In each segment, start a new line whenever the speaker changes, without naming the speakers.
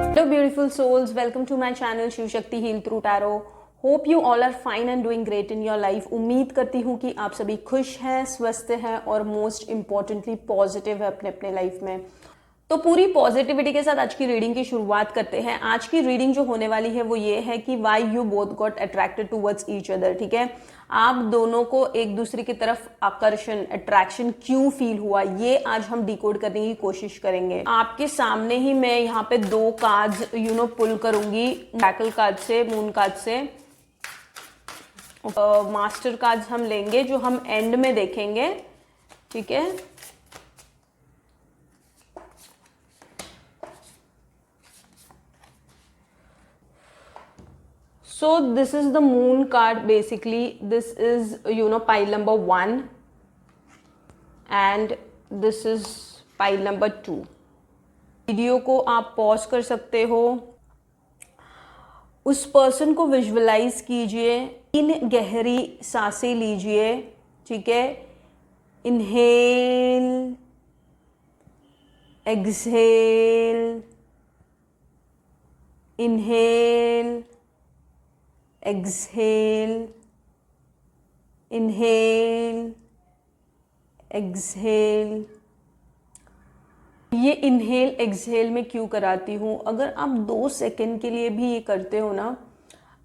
Hello beautiful souls, welcome to my channel Shiv Shakti heal through tarot. Hope you all are fine and doing great in your life. उम्मीद करती हूँ कि आप सभी खुश हैं, स्वस्थ हैं और मोस्ट इम्पॉर्टेंटली पॉजिटिव है अपने अपने लाइफ में। तो पूरी पॉजिटिविटी के साथ आज की रीडिंग की शुरुआत करते हैं। आज की रीडिंग जो होने वाली है वो ये है कि why you both got attracted towards each other. ठीक है, आप दोनों को एक दूसरे की तरफ आकर्षण, अट्रैक्शन क्यों फील हुआ, ये आज हम डिकोड करने की कोशिश करेंगे। आपके सामने ही मैं यहाँ पे दो कार्ड्स पुल करूंगी, ओरेकल कार्ड से, मून कार्ड से। मास्टर कार्ड्स हम लेंगे जो हम एंड में देखेंगे। ठीक है, so this is the moon card. Basically this is pile number 1 and this is pile number 2. Video को आप पॉज कर सकते हो, उस पर्सन को विजुअलाइज कीजिए, इन गहरी सांसें लीजिए। ठीक है, inhale, exhale, inhale, exhale, inhale, exhale। ये इनहेल एक्सहेल में क्यों कराती हूँ? अगर आप 2 सेकेंड के लिए भी ये करते हो ना,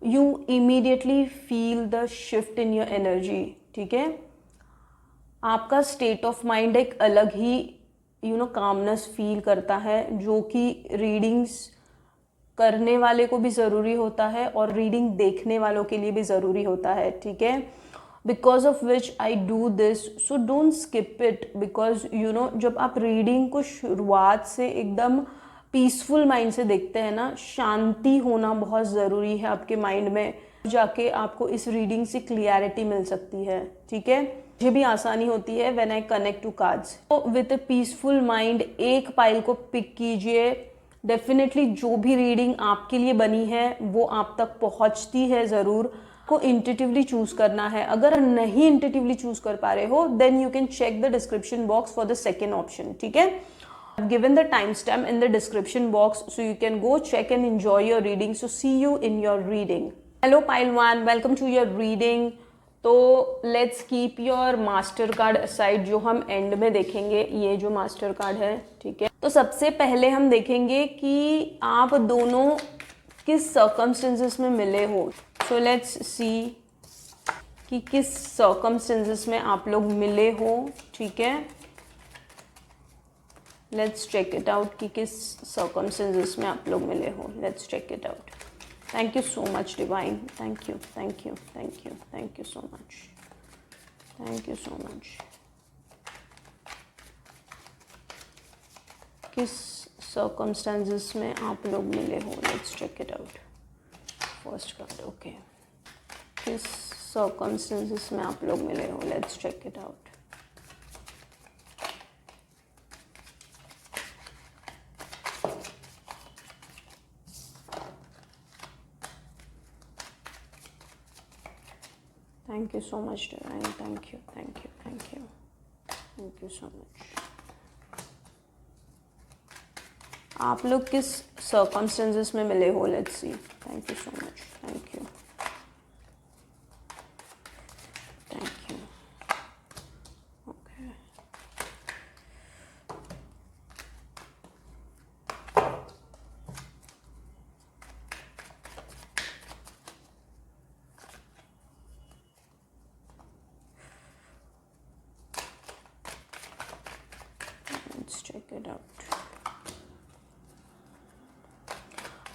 you immediately feel the shift in your energy. ठीक है, आपका स्टेट ऑफ माइंड एक अलग ही कामनेस फील करता है, जो कि रीडिंग्स करने वाले को भी ज़रूरी होता है और रीडिंग देखने वालों के लिए भी ज़रूरी होता है। ठीक है, because of which I do this, so don't skip it. Because जब आप रीडिंग को शुरुआत से एकदम पीसफुल माइंड से देखते हैं ना, शांति होना बहुत ज़रूरी है आपके माइंड में, जाके आपको इस रीडिंग से क्लियरिटी मिल सकती है। ठीक है, मुझे भी आसानी होती है when I connect to cards. तो विद अ पीसफुल माइंड एक पाइल को पिक कीजिए। डेफिनेटली जो भी रीडिंग आपके लिए बनी है वो आप तक पहुंचती है ज़रूर। को इंट्यूटिवली चूज करना है। अगर नहीं इंट्यूटिवली चूज कर पा रहे हो, then you can check the description box for the second option. ठीक है, I've given the timestamp in the description box, so you can go check and enjoy your reading. So see you in your reading. Hello pile 1, welcome to your reading. तो let's keep your master card aside, जो हम and में देखेंगे। ये जो master card है, ठीक है, तो सबसे पहले हम देखेंगे कि आप दोनों किस सर्कमस्टेंसेस में मिले हो। सो लेट्स सी कि किस सर्कमस्टेंसेस में आप लोग मिले हो। ठीक है, लेट्स चेक इट आउट कि किस सर्कमस्टेंसेस में आप लोग मिले हो। Let's check it out. Thank you so much, Divine. Thank you, thank you, thank you, thank you so much. Thank you so much. किस circumstances में आप लोग मिले हो? Let's check it out. First card, okay. किस circumstances में आप लोग मिले हो? Let's check it out. Thank you so much, Divine. Thank you, thank you, thank you. Thank you so much. आप लोग किस circumstances में मिले हो? Let's see. Thank you so much. Thank you. Thank you. Okay. Let's check it out.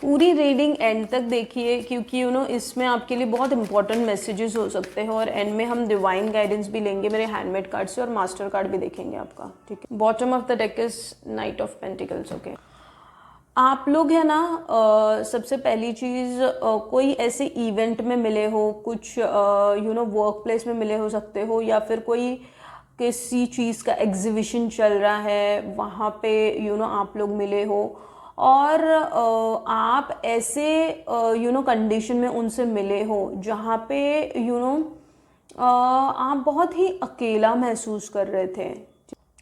पूरी reading and तक देखिए, क्योंकि इसमें आपके लिए बहुत इंपॉर्टेंट मैसेजेस हो सकते हैं और एंड में हम डिवाइन गाइडेंस भी लेंगे मेरे हैंडमेड कार्ड से और मास्टर कार्ड भी देखेंगे आपका। ठीक है, bottom of the deck is night of pentacles. Okay, आप लोग है ना, सबसे पहली चीज़, कोई ऐसे इवेंट में मिले हो, कुछ वर्क प्लेस में मिले हो सकते हो, या फिर कोई किसी चीज़ का एग्जीबिशन चल रहा है, वहाँ पे आप लोग मिले हो और आप ऐसे कंडीशन में उनसे मिले हो जहाँ पे आप बहुत ही अकेला महसूस कर रहे थे।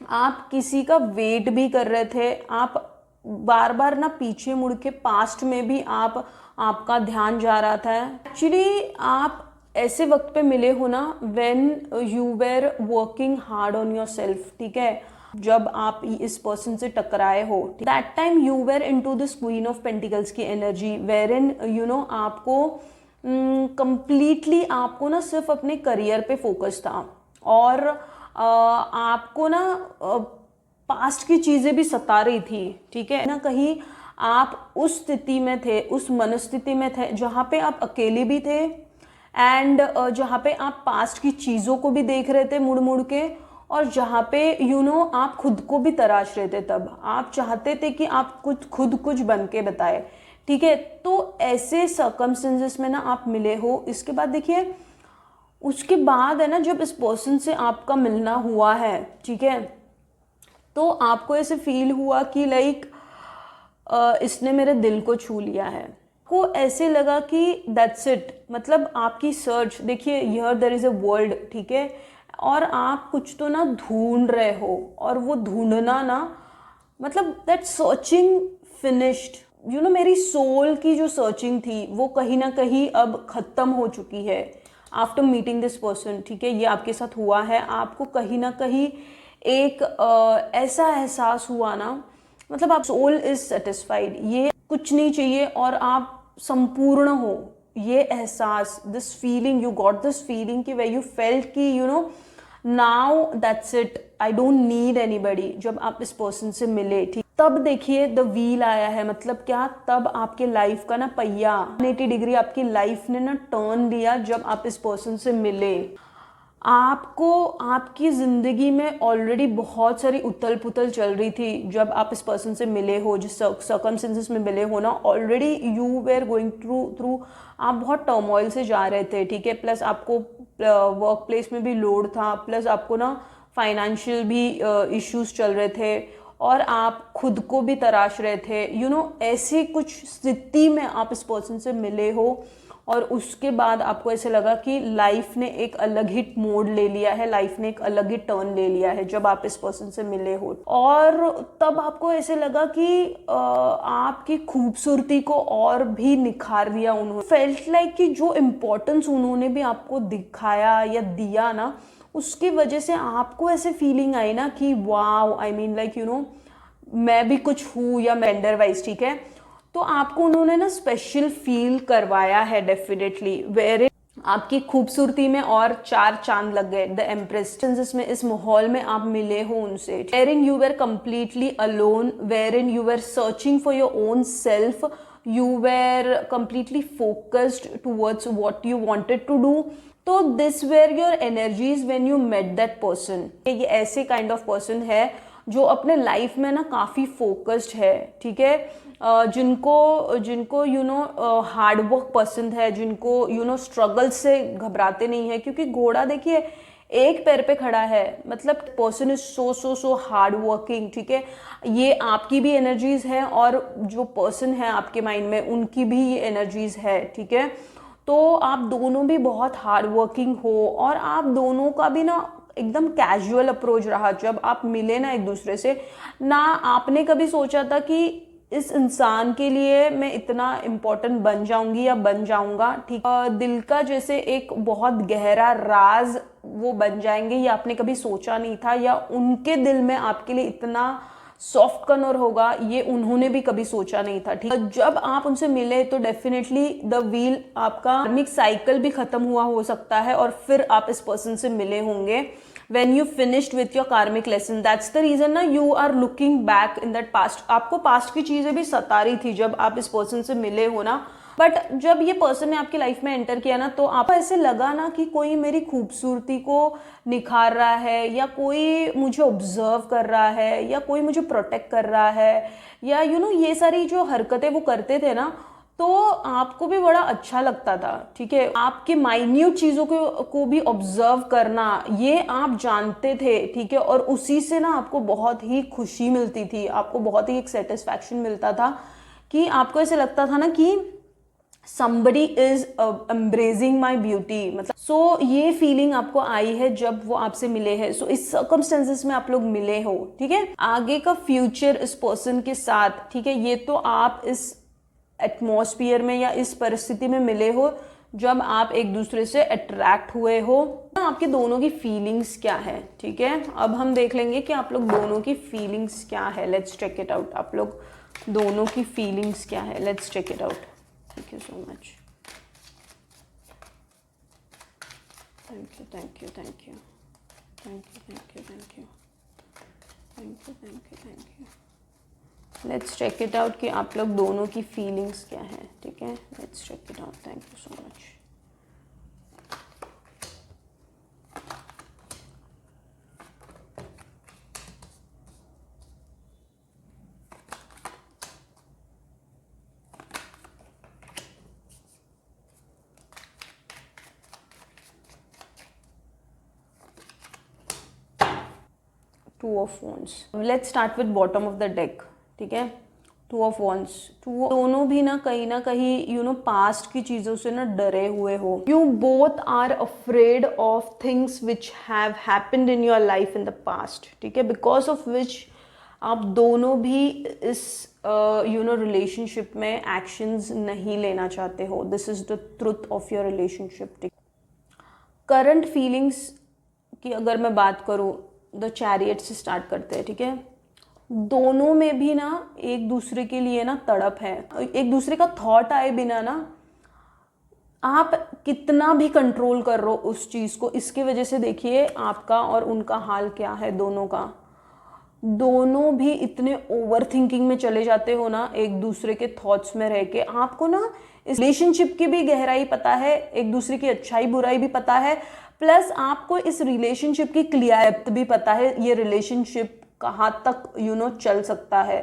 आप किसी का वेट भी कर रहे थे, आप बार बार ना पीछे मुड़ के पास्ट में भी आपका ध्यान जा रहा था। एक्चुअली आप ऐसे वक्त पे मिले हो ना when you were working hard on your self, ठीक है, जब आप इस पर्सन से टकराए हो, that time you were into this queen of pentacles की energy, where in you know आपको कंप्लीटली आपको ना सिर्फ अपने करियर पे फोकस था, और आपको ना पास्ट की चीज़ें भी सता रही थी, ठीक है ना। कहीं आप उस स्थिति में थे, उस मनस्थिति में थे जहाँ पे आप अकेले भी थे, एंड जहाँ पे आप पास्ट की चीज़ों को भी देख रहे थे मुड़ मुड़ के, और जहाँ पे आप खुद को भी तराश रहे थे। तब आप चाहते थे कि आप खुद कुछ बन के बताए, ठीक है। तो ऐसे सर्कमस्टेंसेस में ना आप मिले हो। इसके बाद देखिए, उसके बाद है ना, जब इस पर्सन से आपका मिलना हुआ है, ठीक है, तो आपको ऐसे फील हुआ कि लाइक इसने मेरे दिल को छू लिया है। को ऐसे लगा कि दैट्स इट, मतलब आपकी सर्च देखिए, here there is a world, ठीक है, और आप कुछ तो ना ढूंढ रहे हो, और वो ढूंढना ना मतलब दैट सर्चिंग फिनिश्ड, मेरी सोल की जो सर्चिंग थी वो कहीं ना कहीं अब खत्म हो चुकी है आफ्टर मीटिंग दिस पर्सन, ठीक है। ये आपके साथ हुआ है, आपको कहीं ना कहीं एक ऐसा एहसास हुआ ना, मतलब आप सोल इज सेटिस्फाइड, ये कुछ नहीं चाहिए और आप संपूर्ण हो। ये एहसास, this feeling, you got this feeling कि वे यू फेल्ट कि now that's it, I don't need anybody. जब आप इस पर्सन से मिले, ठीक, तब देखिए द व्हील आया है, मतलब क्या, तब आपके लाइफ का ना पहिया 180 डिग्री आपकी लाइफ ने ना टर्न लिया जब आप इस पर्सन से मिले। आपको आपकी ज़िंदगी में ऑलरेडी बहुत सारी उथल पुथल चल रही थी जब आप इस पर्सन से मिले हो, जिस सर्कमस्टेंसेस में मिले हो ना, already you were going through आप बहुत टर्मोइल से जा रहे थे, ठीक है। प्लस आपको वर्क प्लेस में भी लोड था, प्लस आपको ना फाइनेंशियल भी इश्यूज चल रहे थे, और आप खुद को भी तराश रहे थे, ऐसी कुछ स्थिति में आप इस पर्सन से मिले हो, और उसके बाद आपको ऐसे लगा कि लाइफ ने एक अलग ही मोड़ ले लिया है, लाइफ ने एक अलग ही टर्न ले लिया है जब आप इस पर्सन से मिले हो। और तब आपको ऐसे लगा कि आपकी खूबसूरती को और भी निखार दिया उन्होंने। फेल्ट लाइक कि जो इम्पोर्टेंस उन्होंने भी आपको दिखाया या दिया ना, उसकी वजह से आपको ऐसे फीलिंग आई ना कि वाओ, आई मीन लाइक मैं भी कुछ हूँ, या जेंडर वाइज, ठीक है। तो आपको उन्होंने ना स्पेशल फील करवाया है डेफिनेटली, वेर आपकी खूबसूरती में और 4 चांद लग गए। द एम्प्रेस, जिसमें इस माहौल में आप मिले हो उनसे, wherein you were completely alone, wherein you were searching for your own self, you were completely focused towards what you wanted to do. तो this were your energies when you met that person. ये ऐसे kind of person है जो अपने life में ना काफ़ी focused है, ठीक है, जिनको हार्ड वर्क पसंद है, जिनको स्ट्रगल से घबराते नहीं है, क्योंकि घोड़ा देखिए एक पैर पे खड़ा है, मतलब person is so hard working, ठीक है। ये आपकी भी एनर्जीज है, और जो पर्सन है आपके माइंड में उनकी भी ये एनर्जीज है, ठीक है। तो आप दोनों भी बहुत हार्ड वर्किंग हो, और आप दोनों का भी ना एकदम कैजुअल अप्रोच रहा जब आप मिले ना एक दूसरे से। ना आपने कभी सोचा था कि इस इंसान के लिए मैं इतना इम्पोर्टेंट बन जाऊंगी या बन जाऊंगा, ठीक, दिल का जैसे एक बहुत गहरा राज वो बन जाएंगे, ये आपने कभी सोचा नहीं था, या उनके दिल में आपके लिए इतना सॉफ्ट कॉर्नर होगा, ये उन्होंने भी कभी सोचा नहीं था, ठीक। जब आप उनसे मिले तो डेफिनेटली द व्हील, आपका कार्मिक साइकिल भी खत्म हुआ हो सकता है, और फिर आप इस पर्सन से मिले होंगे when you finished with your karmic lesson. That's the reason ना you are looking back in that past. आपको पास्ट की चीजें भी सता रही थी जब आप इस पर्सन से मिले हो ना, बट जब ये पर्सन ने आपकी लाइफ में एंटर किया ना, तो आपको ऐसे लगा ना कि कोई मेरी खूबसूरती को निखार रहा है, या कोई मुझे ऑब्जर्व कर रहा है, या कोई मुझे प्रोटेक्ट कर रहा है, या ये सारी जो हरकतें वो करते थे ना, तो आपको भी बड़ा अच्छा लगता था, ठीक है। आपके माइन्यूट चीज़ों को भी ऑब्जर्व करना, ये आप जानते थे, ठीक है, और उसी से ना आपको बहुत ही खुशी मिलती थी, आपको बहुत ही एक सेटिस्फैक्शन मिलता था, कि आपको ऐसे लगता था ना कि somebody is embracing my beauty, मतलब सो ये फीलिंग आपको आई है जब वो आपसे मिले हैं, सो इस सर्कमस्टेंसेस में आप लोग मिले हो, ठीक है। आगे का फ्यूचर इस पर्सन के साथ, ठीक है, ये तो आप इस एटमॉस्फियर में या इस परिस्थिति में मिले हो जब आप एक दूसरे से अट्रैक्ट हुए हो। आपके दोनों की फीलिंग्स क्या है, ठीक है। अब हम देख लेंगे कि आप लोग दोनों की फीलिंग्स क्या है। Let's check it out. आप लोग दोनों की फीलिंग्स क्या है, let's check it out. Thank you so much. Thank you thank you thank you thank you thank you thank you thank you thank you thank you. Let's check it out कि आप लोग दोनों की feelings क्या है, ठीक है। Let's check it out. Thank you so much. 2 of wands। Let's start with bottom of the deck, ठीक है। 2 of wands। दोनों भी ना कहीं यू नो पास्ट की चीजों से ना डरे हुए हो। You both are afraid of things which have happened in your life in the past, ठीक है, बिकॉज ऑफ विच आप दोनों भी इस यू नो रिलेशनशिप में एक्शंस नहीं लेना चाहते हो। This is the truth of your relationship, ठीक। करंट फीलिंग्स की अगर मैं बात करूँ, द चैरियट से स्टार्ट करते हैं, ठीक है। दोनों में भी ना एक दूसरे के लिए ना तड़प है। एक दूसरे का थॉट आए बिना ना आप कितना भी कंट्रोल कर रहे हो उस चीज़ को, इसकी वजह से देखिए आपका और उनका हाल क्या है। दोनों का, दोनों भी इतने ओवर थिंकिंग में चले जाते हो ना एक दूसरे के थॉट्स में रह के। आपको ना इस रिलेशनशिप की भी गहराई पता है, एक दूसरे की अच्छाई बुराई भी पता है, प्लस आपको इस रिलेशनशिप की क्लियर भी पता है ये रिलेशनशिप कहाँ तक यू नो चल सकता है।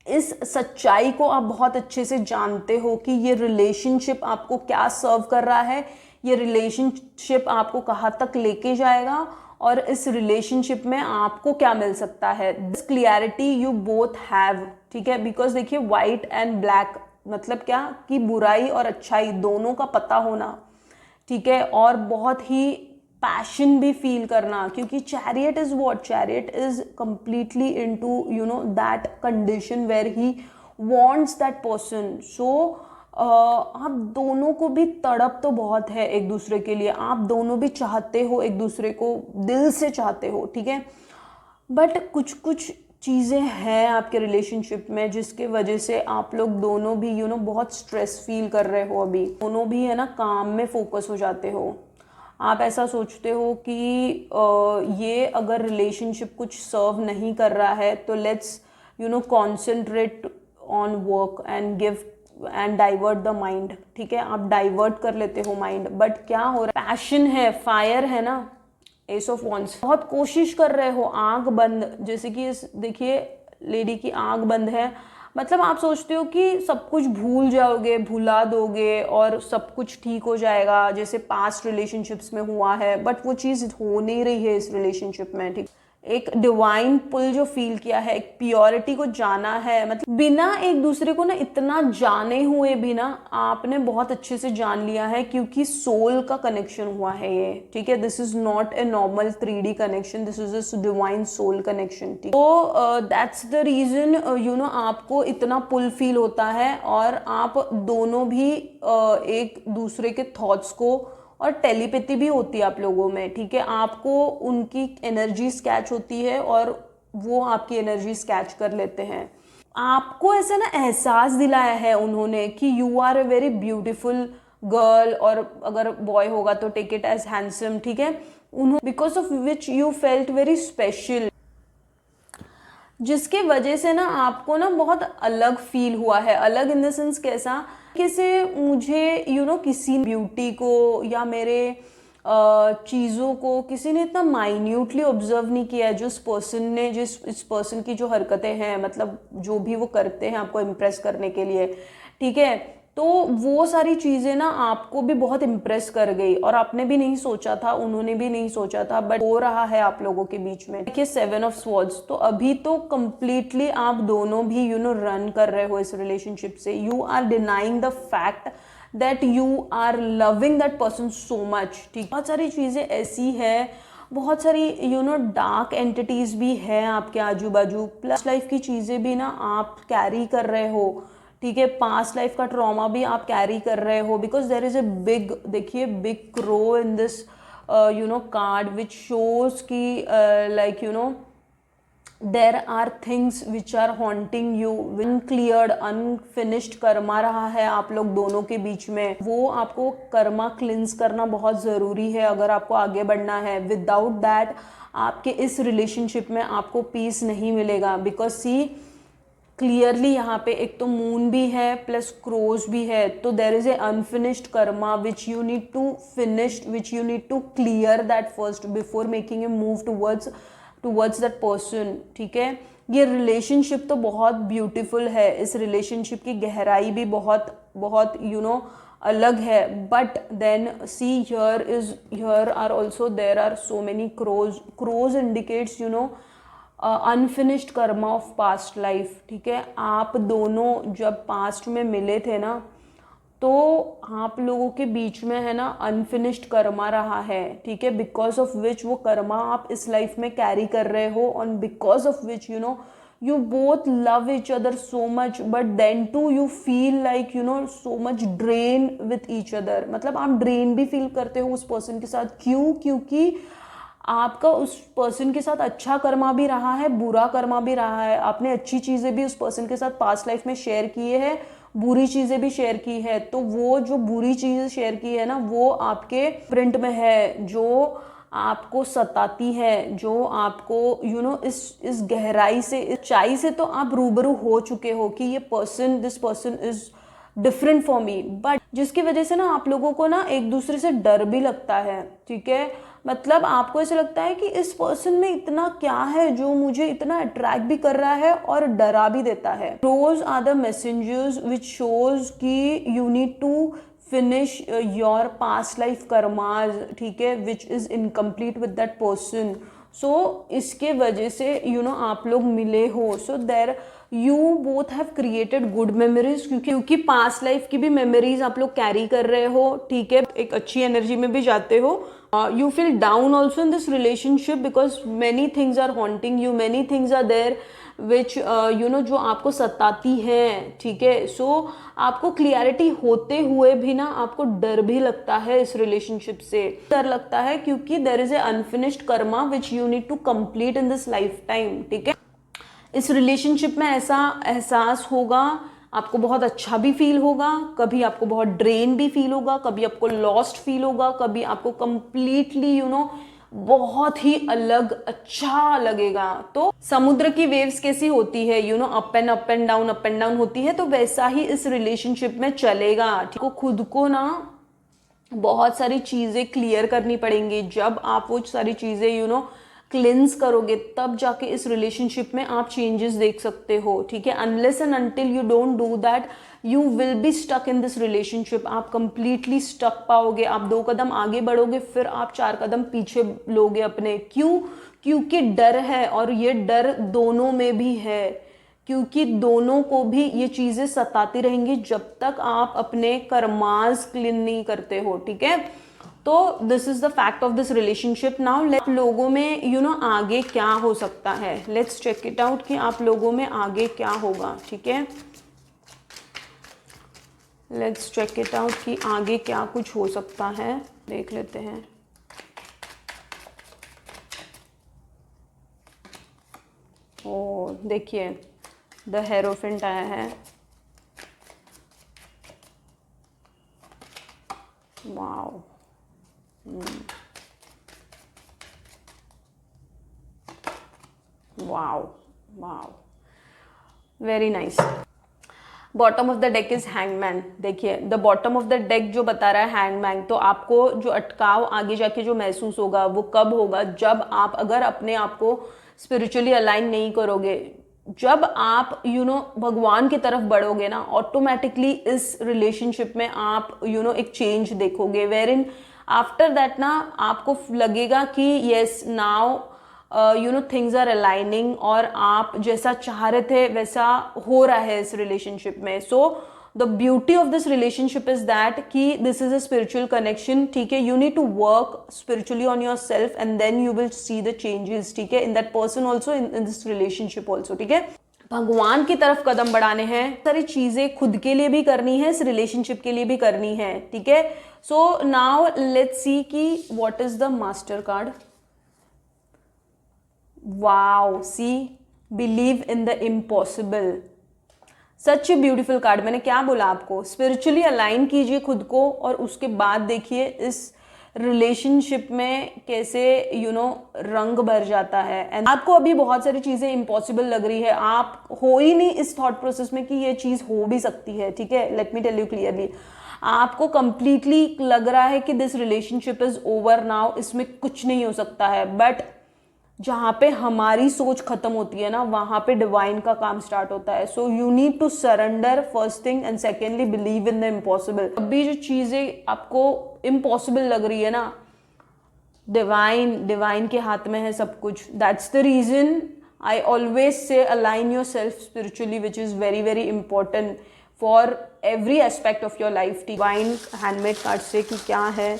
इस सच्चाई को आप बहुत अच्छे से जानते हो कि ये रिलेशनशिप आपको क्या सर्व कर रहा है, ये रिलेशनशिप आपको कहाँ तक लेके जाएगा और इस रिलेशनशिप में आपको क्या मिल सकता है। This clarity you both have, ठीक है। बिकॉज देखिए वाइट एंड ब्लैक मतलब क्या कि बुराई और अच्छाई दोनों का पता होना, ठीक है, और बहुत ही पैशन भी फील करना, क्योंकि chariot is what, chariot is completely into you know that condition where he wants that person. So आप दोनों को भी तड़प तो बहुत है एक दूसरे के लिए, आप दोनों भी चाहते हो एक दूसरे को, दिल से चाहते हो, ठीक है। बट कुछ कुछ चीज़ें हैं आपके रिलेशनशिप में जिसके वजह से आप लोग दोनों भी यू नो बहुत स्ट्रेस फील कर रहे हो। अभी दोनों भी है ना काम में फोकस हो जाते हो। आप ऐसा सोचते हो कि ये अगर रिलेशनशिप कुछ सर्व नहीं कर रहा है तो let's you know concentrate on work and give and divert the mind, ठीक है। आप डाइवर्ट कर लेते हो माइंड, बट क्या हो रहा है, पैशन है, फायर है ना, एस ऑफ वॉन्ड्स। बहुत कोशिश कर रहे हो, आंख बंद, जैसे कि इस देखिए लेडी की आंख बंद है, मतलब आप सोचते हो कि सब कुछ भूल जाओगे, भुला दोगे और सब कुछ ठीक हो जाएगा जैसे पास्ट रिलेशनशिप्स में हुआ है, बट वो चीज़ हो नहीं रही है इस रिलेशनशिप में, ठीक। एक डिवाइन पुल जो फील किया है, एक प्योरिटी को जाना है, मतलब बिना एक दूसरे को ना इतना जाने हुए भी ना आपने बहुत अच्छे से जान लिया है, क्योंकि सोल का कनेक्शन हुआ है ये, ठीक है। This is not a normal 3D connection, this is a divine soul connection, ठीक। तो that's the reason you know आपको इतना पुल फील होता है और आप दोनों भी एक दूसरे के थॉट्स को, और टेलीपैथी भी होती है आप लोगों में, ठीक है। आपको उनकी एनर्जी कैच होती है और वो आपकी एनर्जी कैच कर लेते हैं। आपको ऐसा ना एहसास दिलाया है उन्होंने कि you are a very beautiful girl, और अगर बॉय होगा तो टेक इट एज हैंडसम, ठीक है। उन्होंने because of which you felt very special, जिसके वजह से ना आपको ना बहुत अलग फील हुआ है। अलग इन द सेंस कैसा, कैसे मुझे यू नो किसी ब्यूटी को या मेरे चीज़ों को किसी ने इतना माइन्यूटली ऑब्जर्व नहीं किया है, जो इस पर्सन ने, इस पर्सन की जो हरकतें हैं, मतलब जो भी वो करते हैं आपको इम्प्रेस करने के लिए, ठीक है। तो वो सारी चीज़ें ना आपको भी बहुत इम्प्रेस कर गई और आपने भी नहीं सोचा था, उन्होंने भी नहीं सोचा था, बट हो रहा है आप लोगों के बीच में। देखिए 7 ऑफ स्वॉर्ड्स, तो अभी तो कंप्लीटली आप दोनों भी रन कर रहे हो इस रिलेशनशिप से। You are denying the fact that you are loving that person so much. ठीक, बहुत सारी चीज़ें ऐसी है, बहुत सारी डार्क एंटिटीज भी है आपके आजू बाजू, प्लस लाइफ की चीज़ें भी ना आप कैरी कर रहे हो। ठीक है, पास्ट लाइफ का ट्रॉमा भी आप कैरी कर रहे हो, because there is a big, देखिए big crow in this card which shows की like there are things which are haunting you, uncleared unfinished karma रहा है आप लोग दोनों के बीच में। वो आपको कर्मा क्लिंस करना बहुत ज़रूरी है अगर आपको आगे बढ़ना है। विदाउट दैट आपके इस रिलेशनशिप में आपको पीस नहीं मिलेगा, बिकॉज सी क्लियरली यहाँ पे एक तो मून भी है प्लस क्रोज भी है, तो there is a unfinished karma which you need to finish, which you need to clear that first before making a move towards that person. ठीक है, ये रिलेशनशिप तो बहुत ब्यूटीफुल है, इस रिलेशनशिप की गहराई भी बहुत बहुत अलग है, but then see here are also there are so many crows indicates unfinished karma of past life. ठीक है, आप दोनों जब पास्ट में मिले थे ना, तो आप लोगों के बीच में है ना अनफिनिश्ड कर्मा रहा है। ठीक है, बिकॉज ऑफ विच वो कर्मा आप इस लाइफ में कैरी कर रहे हो, और because of which you both love each other so much, but then too you feel like so much drain with each other। मतलब आप ड्रेन भी फील करते हो उस पर्सन के साथ। क्यों? क्योंकि आपका उस पर्सन के साथ अच्छा कर्मा भी रहा है, बुरा कर्मा भी रहा है। आपने अच्छी चीज़ें भी उस पर्सन के साथ पास्ट लाइफ में शेयर किए हैं, बुरी चीज़ें भी शेयर की है, तो वो जो बुरी चीज़ें शेयर की है ना, वो आपके प्रिंट में है, जो आपको सताती है, जो आपको इस गहराई से, इस ऊंचाई से तो आप रूबरू हो चुके हो कि ये person, this person is different for me, but जिसकी वजह से ना आप लोगों को ना एक दूसरे से डर भी लगता है। ठीक है, मतलब आपको ऐसा लगता है कि इस पर्सन में इतना क्या है जो मुझे इतना अट्रैक्ट भी कर रहा है और डरा भी देता है। Rose are the messengers which shows कि you need to finish your past life karmas. ठीक है, which is incomplete with that person. So इसके वजह से आप लोग मिले हो, so there you both have created good memories, क्योंकि पास्ट लाइफ की भी मेमोरीज आप लोग कैरी कर रहे हो। ठीक है, एक अच्छी एनर्जी में भी जाते हो। You feel down also in this relationship because many things are haunting you, many things are there which जो आपको सताती है। ठीक है, सो आपको क्लियरिटी होते हुए भी ना आपको डर भी लगता है इस रिलेशनशिप से। डर लगता है क्योंकि there is a unfinished karma which you need to complete in this life टाइम। ठीक है, इस रिलेशनशिप में ऐसा एहसास होगा, आपको बहुत अच्छा भी फील होगा, कभी आपको बहुत ड्रेन भी फील होगा, कभी आपको लॉस्ट फील होगा, कभी आपको कंप्लीटली बहुत ही अलग अच्छा लगेगा। तो समुद्र की वेव्स कैसी होती है, अप एंड डाउन होती है, तो वैसा ही इस रिलेशनशिप में चलेगा। ठीक है, खुद को ना बहुत सारी चीजें क्लियर करनी पड़ेंगी। जब आप वो सारी चीजें क्लिंस करोगे, तब जाके इस रिलेशनशिप में आप चेंजेस देख सकते हो। ठीक है, unless and until you don't do that you will be stuck in this relationship. आप कंप्लीटली स्टक पाओगे। आप 2 कदम आगे बढ़ोगे, फिर आप 4 कदम पीछे लोगे अपने। क्यों? क्योंकि डर है, और ये डर दोनों में भी है, क्योंकि दोनों को भी ये चीजें सताती रहेंगी जब तक आप अपने कर्मास क्लीन नहीं करते हो। ठीक है, तो this is the fact of this relationship. Now let लोगों में आगे क्या हो सकता है, लेट्स चेक इट आउट कि आप लोगों में आगे क्या होगा। ठीक है, लेट्स चेक इट आउट कि आगे क्या कुछ हो सकता है, देख लेते हैं। ओ देखिए, द हेरोफेंट आया है। Wow, wow wow, very nice. Bottom of the deck is hangman. देखिए, the bottom of the deck जो बता रहा है हैंगमैन, तो आपको जो अटकाव आगे जाके जो महसूस होगा वो कब होगा, जब आप अगर अपने आप को स्पिरिचुअली अलाइन नहीं करोगे। जब आप भगवान की तरफ बढ़ोगे ना, ऑटोमेटिकली इस रिलेशनशिप में आप एक चेंज देखोगे, वेर इन आफ्टर दैट ना आपको लगेगा कि yes now things are aligning, और आप जैसा चाह रहे थे वैसा हो रहा है इस रिलेशनशिप में. So the beauty of this relationship is that कि this is a spiritual connection. ठीक है, you need to work spiritually on your self and then you will see the changes. ठीक है, in that person also, in this relationship also. ठीक है, भगवान की तरफ कदम बढ़ाने हैं, सारी चीजें खुद के लिए भी करनी है, इस रिलेशनशिप के लिए भी करनी है. ठीक है, सो नाउ लेट्स सी कि what is the master card. Wow, see, believe in the impossible. Such a beautiful card. मैंने क्या बोला आपको, स्पिरिचुअली अलाइन कीजिए खुद को, और उसके बाद देखिए इस रिलेशनशिप में कैसे रंग भर जाता है. एंड आपको अभी बहुत सारी चीजें इम्पॉसिबल लग रही है, आप हो ही नहीं इस थॉट प्रोसेस में कि ये चीज हो भी सकती है. ठीक है, let me tell you clearly, आपको कंप्लीटली लग रहा है कि this relationship is over now, इसमें कुछ नहीं हो सकता है. बट जहाँ पे हमारी सोच खत्म होती है ना, वहां पे डिवाइन का काम स्टार्ट होता है. So you need to surrender first thing, and secondly believe in the impossible. अभी जो चीजें आपको इम्पॉसिबल लग रही है ना, डिवाइन के हाथ में है सब कुछ. That's the reason I always say align yourself spiritually, which is very very important for every aspect of your life. Divine handmade card से कि क्या है.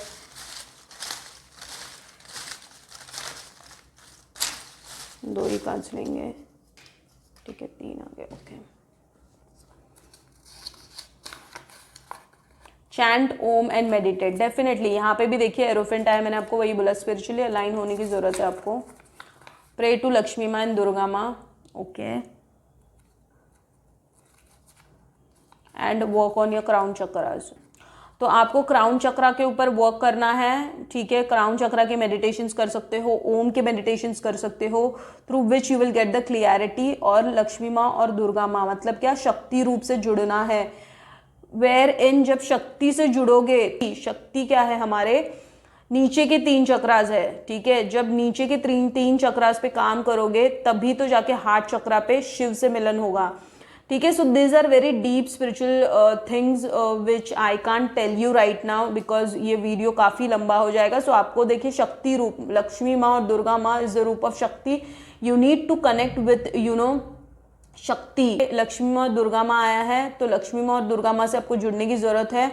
दो ही कार्ड्स लेंगे. ठीक है, 3 आ गए. Okay, chant ohm and meditate. Definitely यहाँ पे भी देखिए एरोफेंट आया, मैंने आपको वही बोला, स्पिरिचुअली अलाइन होने की जरूरत है आपको. प्रे टू लक्ष्मी माँ एंड दुर्गा माँ. Okay, and work on your crown chakras. तो आपको क्राउन चक्रा के ऊपर वर्क करना है. ठीक है, क्राउन चक्रा के मेडिटेशंस कर सकते हो, ओम के मेडिटेशंस कर सकते हो, through which you will get the clarity. और लक्ष्मी माँ और दुर्गा माँ मतलब क्या, शक्ति रूप से जुड़ना है. वेयर इन जब शक्ति से जुड़ोगे, शक्ति क्या है, हमारे नीचे के 3 चक्रास है. ठीक है, जब नीचे के 3 चक्रास पे काम करोगे तभी तो जाके हार्ट चक्रा पे शिव से मिलन होगा. ठीक है, so this are very deep spiritual things which I can't tell you right now because ये वीडियो काफ़ी लंबा हो जाएगा. सो आपको देखिए शक्ति रूप, लक्ष्मी माँ और दुर्गा माँ इज द रूप of Shakti. You need to connect with Shakti. Lakshmi माँ और दुर्गा माँ आया है, तो लक्ष्मी माँ और दुर्गा माँ से आपको जुड़ने की जरूरत है.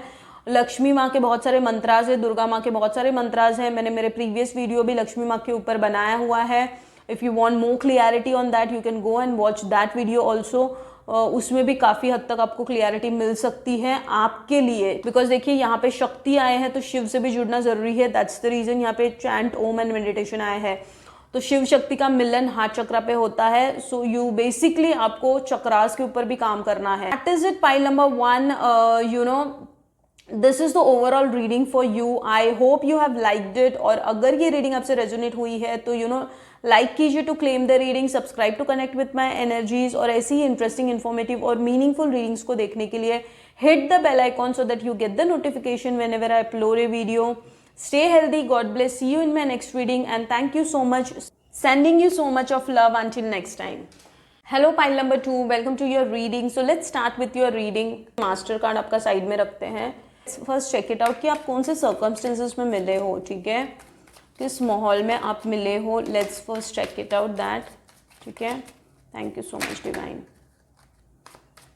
लक्ष्मी माँ के बहुत सारे मंत्राज है, दुर्गा माँ के बहुत सारे मंत्राज हैं. मैंने मेरे प्रीवियस वीडियो भी लक्ष्मी माँ के ऊपर बनाया हुआ है. If you want more clarity on that you can go and watch that video also. उसमें भी काफ़ी हद तक आपको क्लियरिटी मिल सकती है आपके लिए. बिकॉज देखिए यहाँ पे शक्ति आए हैं तो शिव से भी जुड़ना जरूरी है. दैट्स द रीजन यहाँ पे चैंट ओम एंड मेडिटेशन आया है. तो शिव शक्ति का मिलन हार्ट चक्रा पे होता है. सो यू बेसिकली आपको चक्रास के ऊपर भी काम करना है. That is it. Pile number 1, this is the overall reading for you. I hope you have liked it. और अगर ये रीडिंग आपसे रेजोनेट हुई है तो लाइक कीजिए to claim the reading, subscribe to connect with my energies. और ऐसी ही इंटरेस्टिंग, इन्फॉर्मेटिव और मीनिंगफुल रीडिंग्स को देखने के लिए hit the bell icon so that you get the notification whenever I upload a video. Stay healthy. God bless. See you in my next reading. And thank you so much. Sending you so much of love until next time. Hello pile number 2. Welcome to your reading. So let's start with your reading. Master card आपका side में रखते हैं. First check it out कि आप कौन से circumstances में मिले हो. ठीक है, किस माहौल में आप मिले हो. Let's first check it out that. ठीक है. Thank you so much divine.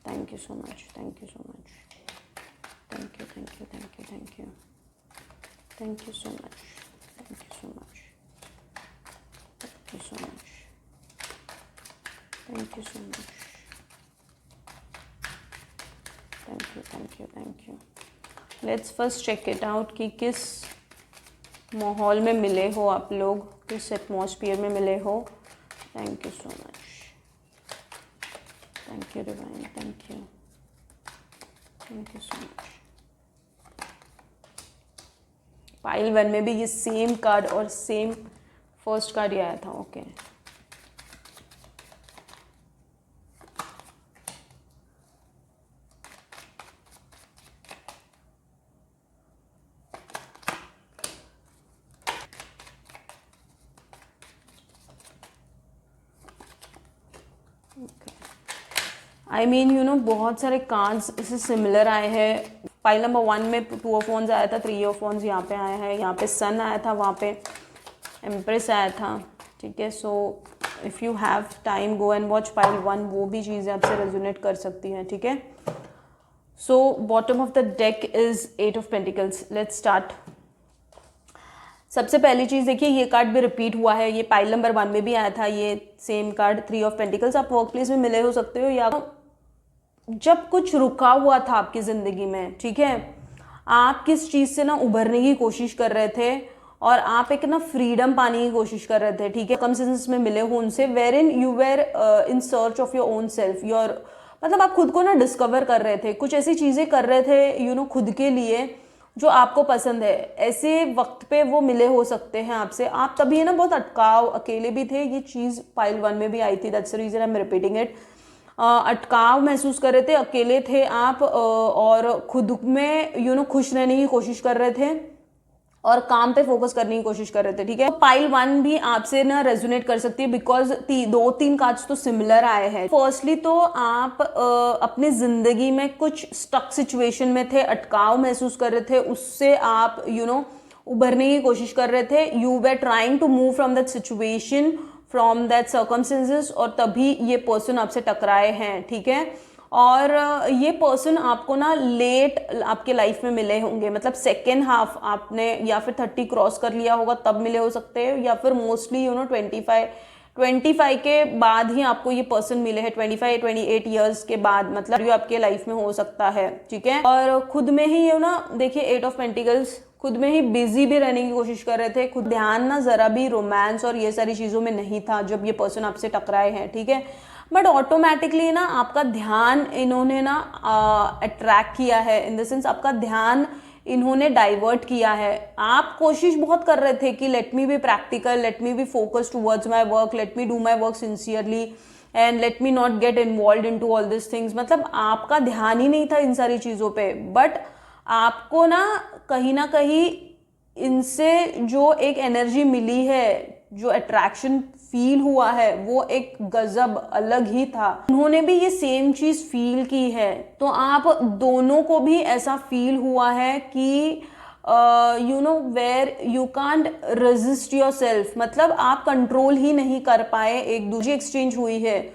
Thank you so much. Thank you so much. Thank you. Thank you. Thank you. Thank you. Thank you so much. Thank you so much. Thank you so much. Thank you so much. Thank you, thank you, thank you. Let's first check it out कि किस माहौल में मिले हो आप लोग, किस atmosphere में मिले हो. Thank you so much. Thank you divine. Thank you. Thank you so much. Pile 1 में भी ये सेम कार्ड और सेम फर्स्ट कार्ड ही आया था. Okay, I mean you know बहुत सारे कार्ड्स इससे सिमिलर आए हैं। पाइल नंबर 1 में 2 ऑफ वॉन्ड्स आया था, 3 ऑफ वॉन्ड्स यहाँ पे आया है, यहाँ पे सन आया था, वहाँ पे एम्प्रेस आया था, ठीक है। So if you have time go and watch pile 1, वो भी चीज़ें आपसे रेजोनेट कर सकती हैं, ठीक है। So bottom of the deck is 8 of pentacles. Let's start. सबसे पहली चीज़ देखिए, ये कार्ड भी रिपीट हुआ है, ये पाइल नंबर 1 में भी आया था, ये सेम कार्ड 3 ऑफ पेंटिकल्स। आप वर्क प्लेस में मिले हो सकते हो, या जब कुछ रुका हुआ था आपकी ज़िंदगी में, ठीक है, आप किस चीज़ से ना उभरने की कोशिश कर रहे थे और आप एक ना फ्रीडम पाने की कोशिश कर रहे थे, ठीक है। सर्कमस्टेंसेस में मिले हो उनसे, wherein you were in search of your own self, your मतलब आप खुद को ना डिस्कवर कर रहे थे, कुछ ऐसी चीज़ें कर रहे थे यू नो खुद के लिए जो आपको पसंद है। ऐसे वक्त पे वो मिले हो सकते हैं आपसे, आप तभी है ना बहुत अटकाव, अकेले भी थे, ये चीज़ पाइल 1 में भी आई थी, that's the reason I am repeating it. अटकाव महसूस कर रहे थे, अकेले थे आप, और खुद में यू नो खुश रहने की कोशिश कर रहे थे और काम पे फोकस करने की कोशिश कर रहे थे, ठीक है। तो पाइल 1 भी आपसे ना रेजोनेट कर सकती है, बिकॉज 2-3 कार्ड्स तो सिमिलर आए हैं। फर्स्टली तो आप अपनी जिंदगी में कुछ स्टक सिचुएशन में थे, अटकाव महसूस कर रहे थे, उससे आप यू नो उभरने की कोशिश कर रहे थे। You were trying to move from that situation, from that circumstances, और तभी ये पर्सन आपसे टकराए हैं, ठीक है। और ये पर्सन आपको ना लेट आपके लाइफ में मिले होंगे, मतलब सेकेंड हाफ आपने या फिर 30 क्रॉस कर लिया होगा तब मिले हो सकते हैं, या फिर मोस्टली यू नो 25 के बाद ही आपको ये पर्सन मिले हैं, 25-28 ईयर्स के बाद, मतलब ये आपके लाइफ में हो सकता है, ठीक है। और खुद में ही यू ना देखिए 8 ऑफ पेंटिकल्स, खुद में ही बिजी भी रहने की कोशिश कर रहे थे, खुद ध्यान ना जरा भी रोमांस और ये सारी चीज़ों में नहीं था जब ये पर्सन आपसे टकराए हैं, ठीक है। बट ऑटोमेटिकली ना आपका ध्यान इन्होंने ना अट्रैक्ट किया है, इन द सेंस आपका ध्यान इन्होंने डाइवर्ट किया है। आप कोशिश बहुत कर रहे थे कि let me be practical, let me be focus towards my work, let me do my work sincerely and let me not get involve in to all this things. मतलब आपका ध्यान ही नहीं था इन सारी चीज़ों पे, बट आपको ना कहीं इनसे जो एक एनर्जी मिली है, जो अट्रैक्शन फील हुआ है, वो एक गजब अलग ही था। उन्होंने भी ये सेम चीज फील की है, तो आप दोनों को भी ऐसा फील हुआ है कि you know where you can't resist yourself, मतलब आप कंट्रोल ही नहीं कर पाए। एक दूसरी एक्सचेंज हुई है,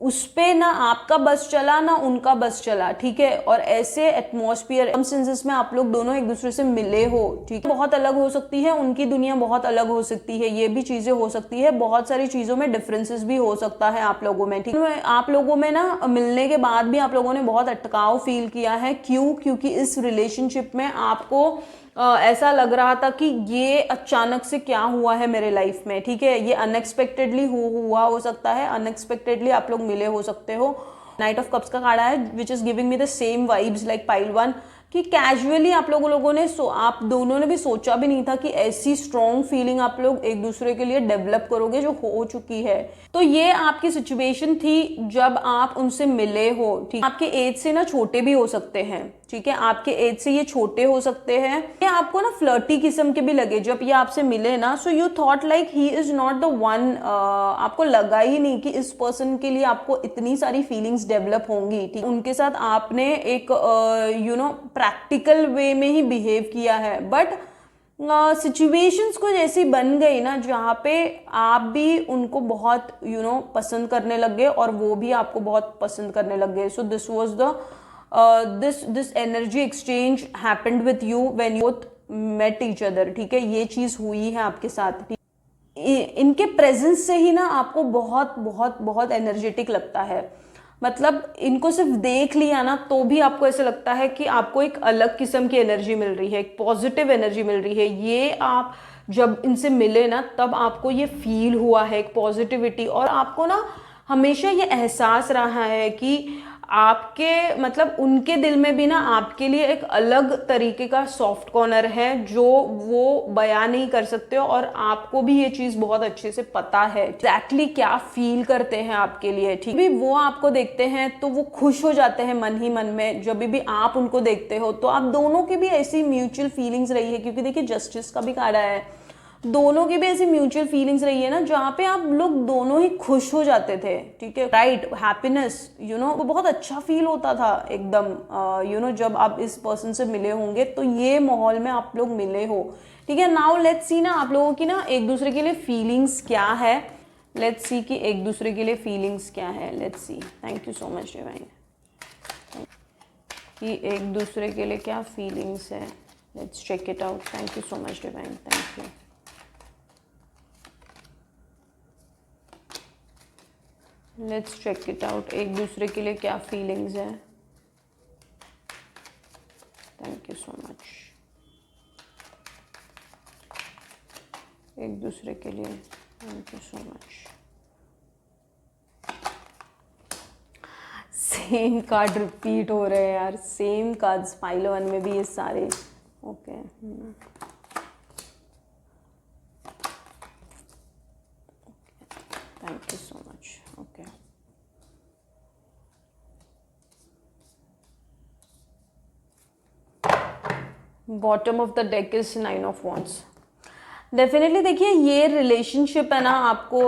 उस पे ना आपका बस चला ना उनका बस चला, ठीक है। और ऐसे एटमॉस्फेयर सर्कमस्टेंसेस में आप लोग दोनों एक दूसरे से मिले हो, ठीक है। बहुत अलग हो सकती है, उनकी दुनिया बहुत अलग हो सकती है, ये भी चीजें हो सकती है, बहुत सारी चीजों में डिफरेंसेस भी हो सकता है आप लोगों में, ठीक है। आप लोगों में ना मिलने के बाद भी आप लोगों ने बहुत अटकाव फील किया है, क्यों? क्योंकि इस रिलेशनशिप में आपको ऐसा लग रहा था कि ये अचानक से क्या हुआ है मेरे लाइफ में, ठीक है। ये अनएक्सपेक्टेडली हुआ हो सकता है, अनएक्सपेक्टेडली आप लोग मिले हो सकते हो। नाइट ऑफ कप्स का कार्ड है, which is giving me the same vibes like pile 1, कि कैजुअली आप लोगों ने आप दोनों ने भी सोचा भी नहीं था कि ऐसी स्ट्रॉन्ग फीलिंग आप लोग एक दूसरे के लिए डेवलप करोगे, जो हो चुकी है। तो ये आपकी सिचुएशन थी जब आप उनसे मिले हो, ठीक। आपके एज से ना छोटे भी हो सकते हैं, ठीक है, आपके एज से ये छोटे हो सकते हैं। ये आपको ना फ्लर्टी किस्म के भी लगे जब ये आपसे मिले ना, so you thought like he is not the one. आपको लगा ही नहीं कि इस पर्सन के लिए आपको इतनी सारी फीलिंग्स डेवलप होंगी, ठीक। उनके साथ आपने एक यू नो प्रैक्टिकल वे में ही बिहेव किया है, बट सिचुएशंस कुछ ऐसी बन गई ना जहाँ पे आप भी उनको बहुत यू नो पसंद करने लग गए और वो भी आपको बहुत पसंद करने लग गए। So this was the this energy exchange happened with you when you met each other, ठीक है। ये चीज हुई है आपके साथ, इनके प्रेजेंस से ही ना आपको बहुत बहुत बहुत एनर्जेटिक लगता है। मतलब इनको सिर्फ देख लिया ना तो भी आपको ऐसे लगता है कि आपको एक अलग किस्म की एनर्जी मिल रही है, एक पॉजिटिव एनर्जी मिल रही है। ये आप जब इनसे मिले ना तब आपको ये फील हुआ है एक पॉजिटिविटी, और आपको ना हमेशा ये एहसास रहा है कि आपके मतलब उनके दिल में भी ना आपके लिए एक अलग तरीके का सॉफ्ट कॉर्नर है जो वो बयान नहीं कर सकते, और आपको भी ये चीज बहुत अच्छे से पता है एग्जैक्टली क्या फील करते हैं आपके लिए, ठीक। भी वो आपको देखते हैं तो वो खुश हो जाते हैं मन ही मन में, जब भी आप उनको देखते हो तो आप दोनों की भी ऐसी म्यूचुअल फीलिंग्स रही है, क्योंकि देखिए जस्टिस का भी कार्ड आया है। दोनों की भी ऐसी म्यूचुअल फीलिंग्स रही है ना जहाँ पे आप लोग दोनों ही खुश हो जाते थे, ठीक है, राइट, हैप्पीनेस, यू नो, वो बहुत अच्छा फील होता था एकदम, यू नो, जब आप इस पर्सन से मिले होंगे तो ये माहौल में आप लोग मिले हो, ठीक है। नाउ लेट्स सी ना आप लोगों की ना एक दूसरे के लिए फीलिंग्स क्या है, लेट्स सी कि एक दूसरे के लिए फीलिंग्स क्या है, let's see. Thank you so much divine, कि एक दूसरे के लिए क्या फीलिंग्स है, let's check it out. Thank you so much divine, thank you. Let's check it out, एक दूसरे के लिए क्या फीलिंग्स है। Thank you so much. एक दूसरे के लिए, thank you so much. Same card repeat हो रहे हैं यार, सेम कार्ड्स पाइल 1 में भी ये सारे, okay. Thank you so much, okay. Bottom of the deck is 9 of wands. Definitely देखिए ये रिलेशनशिप है ना आपको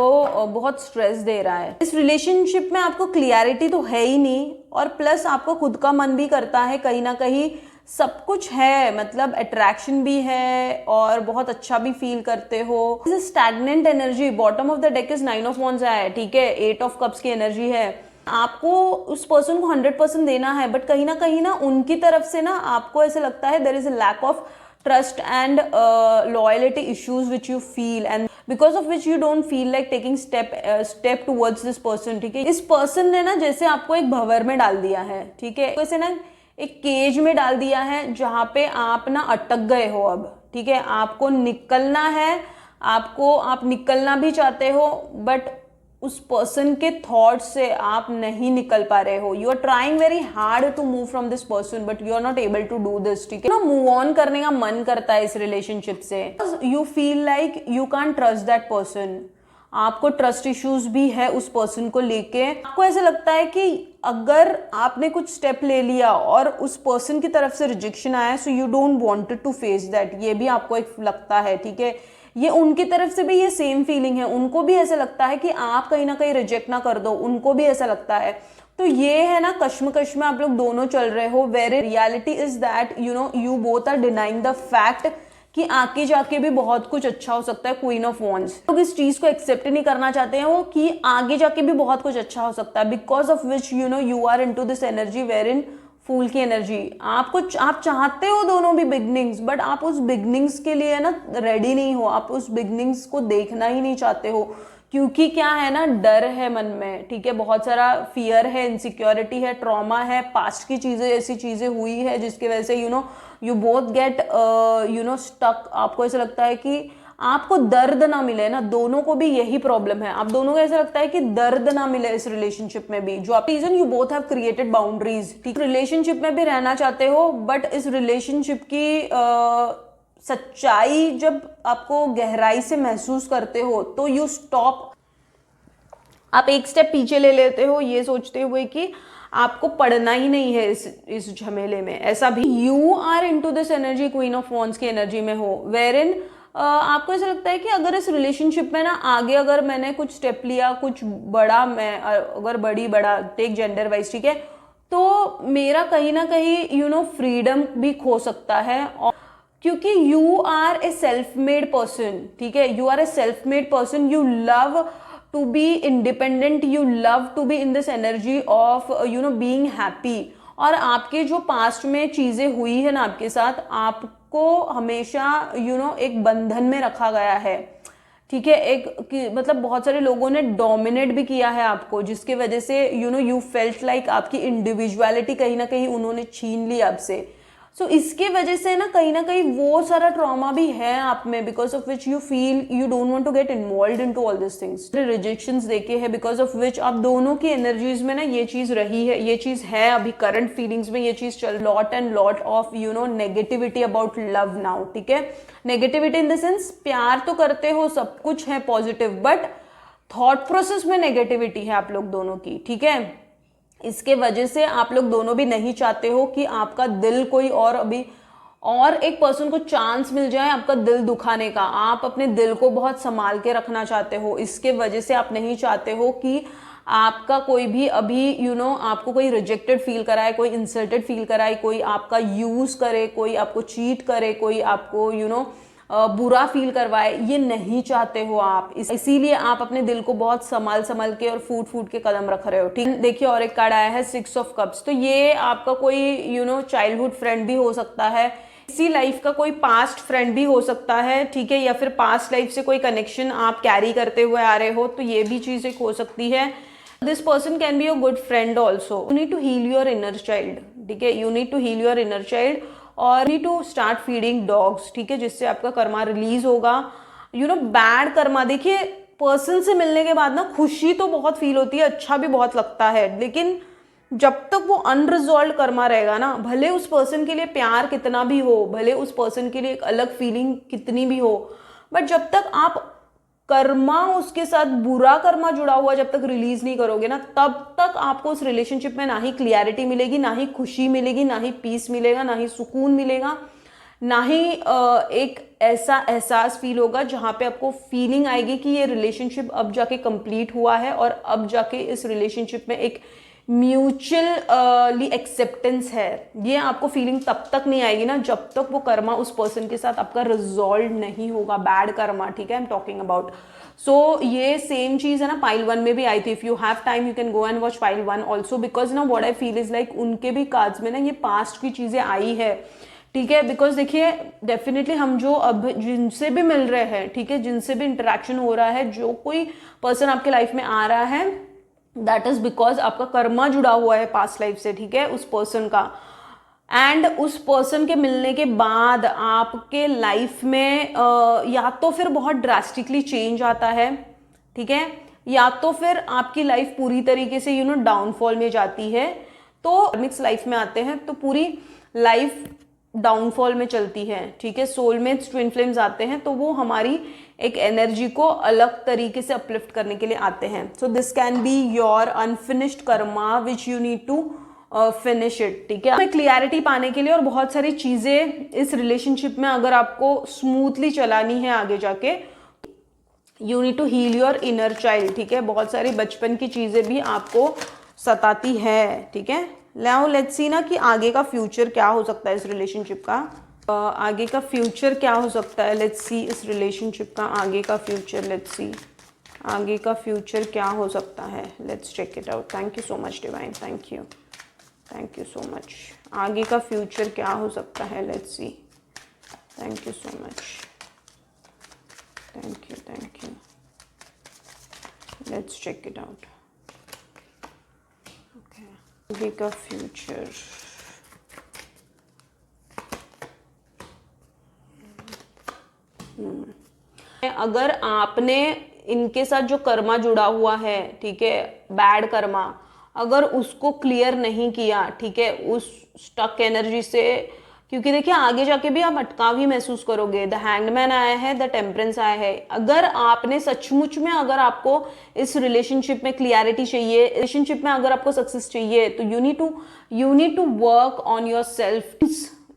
बहुत स्ट्रेस दे रहा है। इस रिलेशनशिप में आपको क्लियरिटी तो है ही नहीं, और प्लस आपको खुद का मन भी करता है कहीं ना कहीं, सब कुछ है, मतलब अट्रैक्शन भी है और बहुत अच्छा भी फील करते हो। Stagnant energy, bottom of the deck is 9 of wands है, ठीक है, 8 ऑफ कप्स की एनर्जी है। आपको उस पर्सन को 100% देना है, बट कहीं ना उनकी तरफ से ना आपको ऐसे लगता है there is a lack of trust and loyalty issues which you feel, and because of which you don't feel like taking step towards this person, ठीक है। इस पर्सन ने ना जैसे आपको एक भंवर में डाल दिया है, ठीक है, वैसे ना एक केज में डाल दिया है जहाँ पे आप ना अटक गए हो अब, ठीक है, आपको निकलना है, आप निकलना भी चाहते हो, बट उस पर्सन के थॉट से आप नहीं निकल पा रहे हो। You are trying very hard to move from this person, but you are not able to do this, ठीक है ना। मूव ऑन करने का मन करता है इस रिलेशनशिप से, you feel like you can't trust that person, आपको ट्रस्ट इश्यूज भी है उस पर्सन को लेके। आपको ऐसा लगता है कि अगर आपने कुछ स्टेप ले लिया और उस पर्सन की तरफ से रिजेक्शन आया, so you don't wanted to face that, ये भी आपको एक लगता है, ठीक है। ये उनकी तरफ से भी ये सेम फीलिंग है, उनको भी ऐसा लगता है कि आप कहीं ना कहीं रिजेक्ट ना कर दो, उनको भी ऐसा लगता है। तो ये है ना कश्मकश में आप लोग दोनों चल रहे हो, where reality is that you know you both are denying the fact कि आगे जाके भी बहुत कुछ अच्छा हो सकता है। क्वीन ऑफ वॉन्ड्स, लोग इस चीज को एक्सेप्ट नहीं करना चाहते हैं वो कि आगे जाके भी बहुत कुछ अच्छा हो सकता है, because of which you know you are into this energy where in fool की एनर्जी। आप चाहते हो दोनों भी बिगनिंग्स, बट आप उस बिगनिंग्स के लिए ना रेडी नहीं हो, आप उस बिगनिंग्स को देखना ही नहीं चाहते हो, क्योंकि क्या है ना, डर है मन में, ठीक है, बहुत सारा फियर है, इनसिक्योरिटी है, ट्रॉमा है, पास्ट की चीजें, ऐसी चीजें हुई है जिसकी वजह से यू बोथ गेट स्टक। आपको ऐसा लगता है कि आपको दर्द ना मिले ना, दोनों को भी यही प्रॉब्लम है, आप दोनों को ऐसा लगता है कि दर्द ना मिले इस रिलेशनशिप में भी, जो आप reason you both have created boundaries, ठीक, रिलेशनशिप में भी रहना चाहते हो, बट इस रिलेशनशिप की सच्चाई जब आपको गहराई से महसूस करते हो तो यू स्टॉप, आप एक स्टेप पीछे ले लेते हो, ये सोचते हुए कि आपको पढ़ना ही नहीं है इस झमेले में। ऐसा भी you are into this energy, queen of wands की एनर्जी में हो, वेर इन आपको ऐसा लगता है कि अगर इस रिलेशनशिप में ना आगे अगर मैंने कुछ स्टेप लिया, कुछ बड़ा, मैं अगर बड़ा टेक जेंडर वाइज, ठीक है, तो मेरा कहीं ना कहीं फ्रीडम भी खो सकता है, और क्योंकि you are a self made person, ठीक है, you are a self made person, you love to be independent, you love to be in this energy of being happy. और आपके जो पास्ट में चीजें हुई है ना आपके साथ, आपको हमेशा एक बंधन में रखा गया है, ठीक है, मतलब बहुत सारे लोगों ने डोमिनेट भी किया है आपको, जिसके वजह से यू फेल्ट लाइक आपकी इंडिविजुअलिटी कहीं ना कहीं उन्होंने छीन ली आपसे। सो इसके वजह से ना कहीं वो सारा ट्रॉमा भी है आप में, because of which you feel you don't want to get involve into all this things. Rejections देखे हैं, बिकॉज ऑफ विच आप दोनों की एनर्जीज में ना ये चीज रही है, ये चीज है अभी करंट फीलिंग्स में, ये चीज चल lot and lot of negativity about love now, ठीक है, नेगेटिविटी इन द सेंस प्यार तो करते हो, सब कुछ है पॉजिटिव, बट थॉट प्रोसेस में नेगेटिविटी है आप लोग दोनों की, ठीक है। इसके वजह से आप लोग दोनों भी नहीं चाहते हो कि आपका दिल कोई और अभी और एक पर्सन को चांस मिल जाए आपका दिल दुखाने का, आप अपने दिल को बहुत संभाल के रखना चाहते हो, इसके वजह से आप नहीं चाहते हो कि आपका कोई भी अभी आपको कोई रिजेक्टेड फील कराए, कोई इंसल्टेड फील कराए, कोई आपका यूज करे, कोई आपको चीट करे, कोई आपको बुरा फील करवाए, ये नहीं चाहते हो आप। इसीलिए आप अपने दिल को बहुत संभाल संभाल के और फूट फूट के कदम रख रहे हो, ठीक। देखिए और एक कार्ड आया है 6 ऑफ कप्स। तो ये आपका कोई चाइल्डहुड फ्रेंड भी हो सकता है, इसी लाइफ का कोई पास्ट फ्रेंड भी हो सकता है, ठीक है, या फिर पास्ट लाइफ से कोई कनेक्शन आप कैरी करते हुए आ रहे हो, तो ये भी चीज एक हो सकती है। This person can be your good friend also. You need to heal your inner child, ठीक है, you need to heal your inner child और need to start feeding dogs, ठीक है, जिससे आपका कर्मा रिलीज होगा। बैड कर्मा, देखिए person से मिलने के बाद ना खुशी तो बहुत फील होती है, अच्छा भी बहुत लगता है, लेकिन जब तक वो अनरिजॉल्व कर्मा रहेगा ना, भले उस पर्सन के लिए प्यार कितना भी हो, भले उस पर्सन के लिए एक अलग फीलिंग कितनी भी हो, बट जब तक आप कर्मा उसके साथ बुरा कर्मा जुड़ा हुआ जब तक रिलीज नहीं करोगे ना, तब तक आपको उस रिलेशनशिप में ना ही क्लियरिटी मिलेगी, ना ही खुशी मिलेगी, ना ही पीस मिलेगा, ना ही सुकून मिलेगा, ना ही एक ऐसा एहसास फील होगा जहां पे आपको फीलिंग आएगी कि ये रिलेशनशिप अब जाके कंप्लीट हुआ है और अब जाके इस रिलेशनशिप में एक म्यूचुअली एक्सेप्टेंस है। ये आपको फीलिंग तब तक नहीं आएगी ना जब तक वो कर्मा उस पर्सन के साथ आपका रिजॉल्व नहीं होगा, बैड कर्मा, ठीक है, आई एम टॉकिंग अबाउट। सो ये सेम चीज है ना पाइल 1 में भी आई थी। If you have time you can go and watch pile 1 also, because ना what I feel is like उनके भी कार्ड्स में ना ये पास्ट की चीजें आई है, ठीक है, बिकॉज देखिए डेफिनेटली हम जो अब जिनसे भी मिल रहे हैं, ठीक है, जिनसे भी इंटरेक्शन हो रहा है, जो कोई पर्सन आपके लाइफ में आ रहा है, दैट इज बिकॉज आपका कर्मा जुड़ा हुआ है पास्ट लाइफ से, ठीक है, उस पर्सन का। एंड उस पर्सन के मिलने के बाद आपके लाइफ में या तो फिर बहुत ड्रास्टिकली चेंज आता है, ठीक है, या तो फिर आपकी लाइफ पूरी तरीके से डाउनफॉल में जाती है। तो मिक्स लाइफ में आते हैं तो पूरी लाइफ डाउनफॉल में चलती है, ठीक है। सोलमेट्स, ट्विन फ्लेम्स आते हैं तो वो हमारी एक एनर्जी को अलग तरीके से अपलिफ्ट करने के लिए आते हैं। So this can be your unfinished karma which you need to finish it, ठीक है। हमें क्लियरिटी पाने के लिए और बहुत सारी चीजें इस रिलेशनशिप में अगर आपको स्मूथली चलानी है आगे जाके, you need to heal your inner child, ठीक है। बहुत सारी बचपन की चीजें भी आपको सताती है, ठीक है। नाउ लेट्स सी ना कि आगे का फ्यूचर क्या हो सकता है इस रिलेशनशिप का। आगे का फ्यूचर क्या हो सकता है, लेट्स सी इस रिलेशनशिप का आगे का फ्यूचर, लेट्स सी आगे का फ्यूचर क्या हो सकता है, let's check it out. Thank you so much divine, thank you so much. आगे का फ्यूचर क्या हो सकता है, let's see, thank you so much, thank you, let's check it out. आगे का फ्यूचर, अगर आपने इनके साथ जो कर्मा जुड़ा हुआ है, ठीक है, बैड कर्मा, अगर उसको क्लियर नहीं किया, ठीक है, उस स्टक एनर्जी से, क्योंकि देखिए आगे जाके भी आप अटकाव ही महसूस करोगे। द हैंगमैन आया है, द टेम्परेंस आया है। अगर आपने सचमुच में, अगर आपको इस रिलेशनशिप में क्लियरिटी चाहिए, रिलेशनशिप में अगर आपको सक्सेस चाहिए, तो you need to work on your self.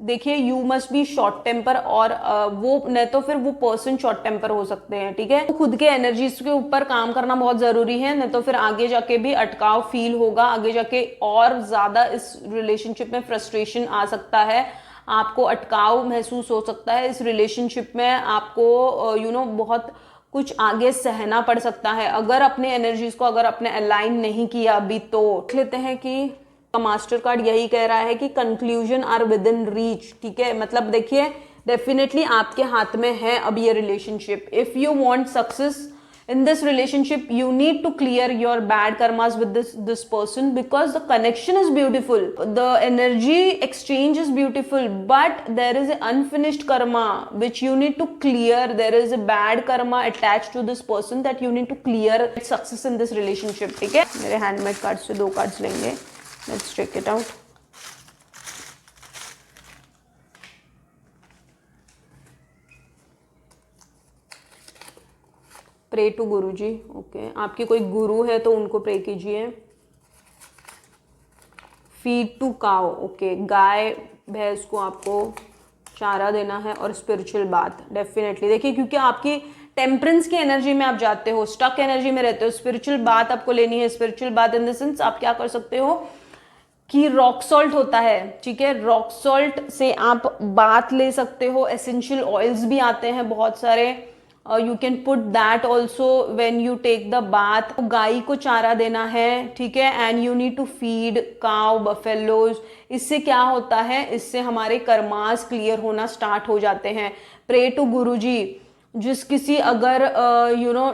देखिए you must be short temper, और वो नहीं तो फिर वो पर्सन शॉर्ट टेम्पर हो सकते हैं, ठीक है। तो खुद के एनर्जीज के ऊपर काम करना बहुत जरूरी है, नहीं तो फिर आगे जाके भी अटकाव फील होगा, आगे जाके और ज्यादा इस रिलेशनशिप में फ्रस्ट्रेशन आ सकता है, आपको अटकाव महसूस हो सकता है इस रिलेशनशिप में, आपको बहुत कुछ आगे सहना पड़ सकता है अगर अपने एनर्जीज को अगर अपने अलाइन नहीं किया अभी। तो देख लेते हैं कि मास्टर कार्ड यही कह रहा है कि conclusion are within reach, ठीक है। मतलब देखिए डेफिनेटली आपके हाथ में है अब ये relationship. If you want success in this relationship you need to clear your bad karmas with this person, because the connection is beautiful, the energy exchange is beautiful, but there is an unfinished karma which you need to clear. There is a bad karma attached to this person that you need to clear success in this relationship, ठीक है। मेरे handmade card से 2 cards लेंगे, let's check it out। Pray to guru ji, okay. आपकी कोई गुरु है तो उनको प्रे कीजिए। फीड टू काउ, ओके, गाय भैंस को आपको चारा देना है और स्पिरिचुअल बात डेफिनेटली देखिए, क्योंकि आपकी टेम्परेंस की एनर्जी में आप जाते हो, स्टक एनर्जी में रहते हो, स्पिरिचुअल बात आपको लेनी है। स्पिरिचुअल बात इन द सेंस आप क्या कर सकते हो कि रॉक सॉल्ट होता है, ठीक है, रॉक सॉल्ट से आप बात ले सकते हो। एसेंशियल ऑयल्स भी आते हैं बहुत सारे, you can put that also when you take the bath. गाय को चारा देना है, ठीक है, and you need to feed cow, buffaloes. इससे क्या होता है, इससे हमारे कर्मास क्लियर होना स्टार्ट हो जाते हैं। प्रे टू गुरुजी, जिस किसी अगर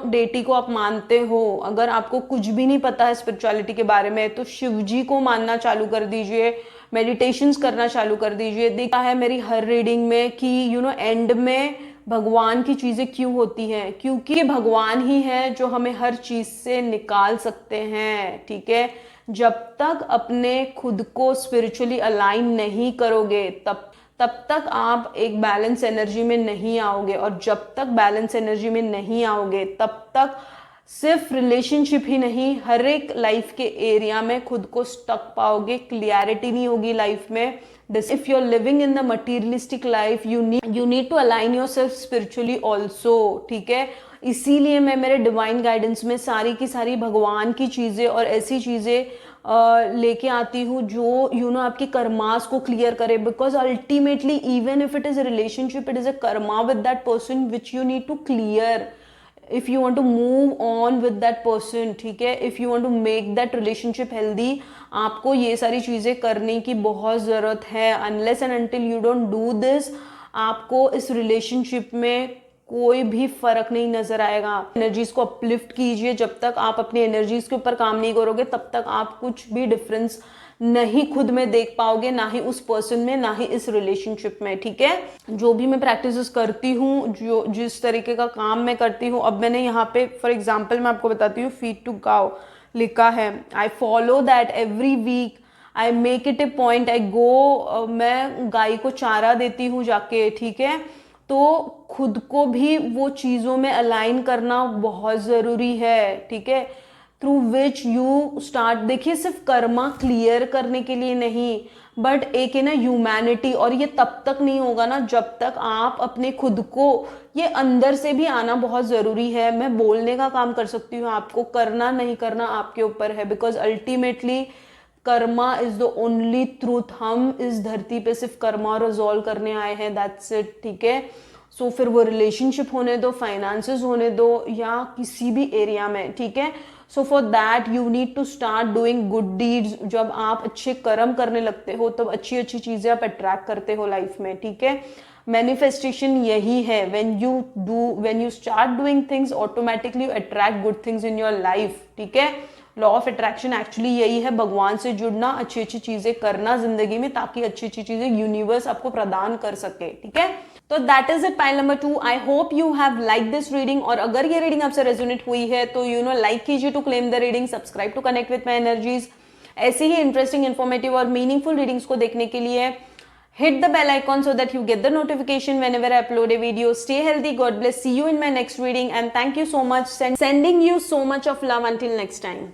डेटी को आप मानते हो, अगर आपको कुछ भी नहीं पता है स्पिरिचुअलिटी के बारे में, तो शिव जी को मानना चालू कर दीजिए, मेडिटेशंस करना चालू कर दीजिए। देखा है मेरी हर रीडिंग में कि एंड में भगवान की चीजें क्यों होती हैं, क्योंकि भगवान ही है जो हमें हर चीज से निकाल सकते हैं, ठीक है। जब तक अपने खुद को स्पिरिचुअली अलाइन नहीं करोगे तब तक आप एक बैलेंस एनर्जी में नहीं आओगे, और जब तक बैलेंस एनर्जी में नहीं आओगे तब तक सिर्फ रिलेशनशिप ही नहीं, हर एक लाइफ के एरिया में खुद को स्टक पाओगे, क्लियरिटी नहीं होगी लाइफ में। If you are living in the materialistic life, you need to align yourself spiritually also, ठीक है। इसीलिए मैं मेरे डिवाइन गाइडेंस में सारी की सारी भगवान की चीजें और ऐसी चीजें लेके आती हूँ जो आपके कर्मास को क्लियर करे, because ultimately even if it is a relationship, it is a karma with that person which you need to clear if you want to move on with that person, ठीक है, if you want to make that relationship healthy, आपको ये सारी चीजें करने की बहुत जरूरत है। unless and until you don't do this, आपको इस रिलेशनशिप में कोई भी फर्क नहीं नजर आएगा। एनर्जीज को अपलिफ्ट कीजिए, जब तक आप अपनी एनर्जीज के ऊपर काम नहीं करोगे तब तक आप कुछ भी डिफरेंस नहीं खुद में देख पाओगे, ना ही उस पर्सन में, ना ही इस रिलेशनशिप में, ठीक है। जो भी मैं प्रैक्टिसेस करती हूँ, जो जिस तरीके का काम मैं करती हूँ, अब मैंने यहाँ पे फॉर एग्जांपल मैं आपको बताती हूँ, फीड टू काउ लिखा है, I follow that every week, I make it a point, I go, मैं गाय को चारा देती हूँ जाके, ठीक है। तो खुद को भी वो चीज़ों में अलाइन करना बहुत ज़रूरी है, ठीक है, थ्रू विच यू स्टार्ट। देखिए सिर्फ कर्मा क्लियर करने के लिए नहीं, बट एक है ना ह्यूमैनिटी, और ये तब तक नहीं होगा ना जब तक आप अपने खुद को, ये अंदर से भी आना बहुत ज़रूरी है। मैं बोलने का काम कर सकती हूँ, आपको करना नहीं करना आपके ऊपर है, because ultimately Karma is the only truth. हम इस धरती पे सिर्फ कर्मा रिजॉल्व करने आए हैं, दैट्स इट, ठीक है। सो फिर वो रिलेशनशिप होने दो, फाइनेंसेस होने दो, या किसी भी एरिया में, ठीक है। So for that you need to start doing good deeds. जब आप अच्छे कर्म करने लगते हो तब अच्छी अच्छी चीजें आप अट्रैक्ट करते हो लाइफ में, ठीक है। मैनिफेस्टेशन यही है, when you start doing things automatically you attract good things in your life, ठीक है। लॉ ऑफ अट्रैक्शन एक्चुअली यही है, भगवान से जुड़ना, अच्छी अच्छी चीजें करना जिंदगी में, ताकि अच्छी अच्छी चीजें यूनिवर्स आपको प्रदान कर सके, ठीक है। तो that is it, pile number 2। I hope you have like this reading, और अगर ये रीडिंग आपसे रेजोनेट हुई है तो लाइक कीजिए to claim the reading, subscribe to connect with my energies. ऐसी ही इंटरेस्टिंग, इन्फॉर्मेटिव और मीनिंगफुल रीडिंग्स को देखने के लिए hit the bell icon so that you get the notification whenever I upload a video. Stay healthy, God bless, see you in my next reading, and thank you so much, sending you so much of love until next time.